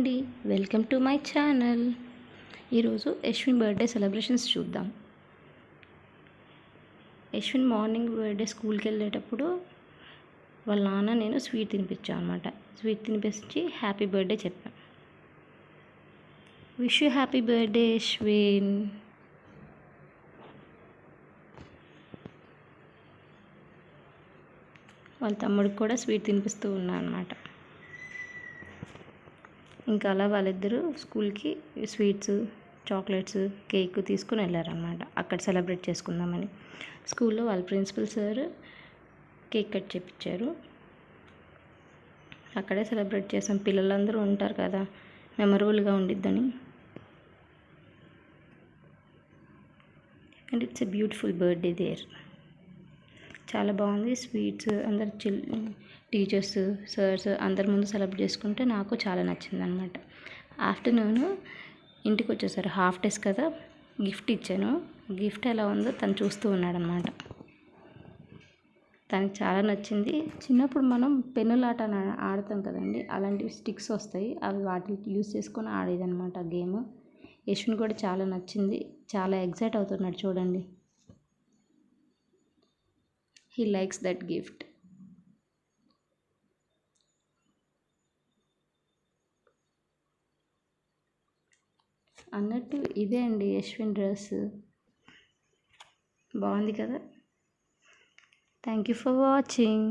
అండి, welcome to my channel. ఈరోజు Yashwin birthday celebrations చూద్దాం. యశ్విన్ మార్నింగ్ బర్త్డే స్కూల్కి వెళ్ళేటప్పుడు వాళ్ళ నాన్న నేను స్వీట్ తినిపించాను అనమాట. స్వీట్ తినిపించి హ్యాపీ బర్త్డే చెప్పాను. Wish you happy birthday Yashwin. వాళ్ళ తమ్ముడికి కూడా స్వీట్ తినిపిస్తూ ఉన్నాను అనమాట. ఇంకా అలా వాళ్ళిద్దరూ స్కూల్కి స్వీట్స్, చాక్లెట్స్, కేక్ తీసుకుని వెళ్ళారనమాట. అక్కడ సెలబ్రేట్ చేసుకుందామని. స్కూల్లో వాళ్ళ ప్రిన్సిపల్ సార్ కేక్ కట్ చేయించారు. అక్కడే సెలబ్రేట్ చేసాం. పిల్లలందరూ ఉంటారు కదా, మెమరబుల్గా ఉండిద్దని. And it's a beautiful birthday there. చాలా బాగుంది. స్వీట్స్ అందరు టీచర్స్, సార్స్ అందరి ముందు సెలబ్రేట్ చేసుకుంటే నాకు చాలా నచ్చింది అనమాట. ఆఫ్టర్నూన్ ఇంటికి వచ్చేసారు. హాఫ్ డేస్ కదా, గిఫ్ట్ ఇచ్చాను. గిఫ్ట్ ఎలా ఉందో తను చూస్తూ ఉన్నాడనమాట. తనకి చాలా నచ్చింది. చిన్నప్పుడు మనం పెన్నులాట ఆడతాం కదండి, అలాంటివి స్టిక్స్ వస్తాయి, అవి వాటిని యూజ్ చేసుకొని ఆడేదనమాట గేమ్. యశ్విన్ కూడా చాలా నచ్చింది. చాలా ఎగ్జైట్ అవుతున్నాడు చూడండి. He likes that gift. అన్నట్టు ఇదే అండి యశ్విన్ డ్రెస్. బాగుంది కదా. Thank you for watching.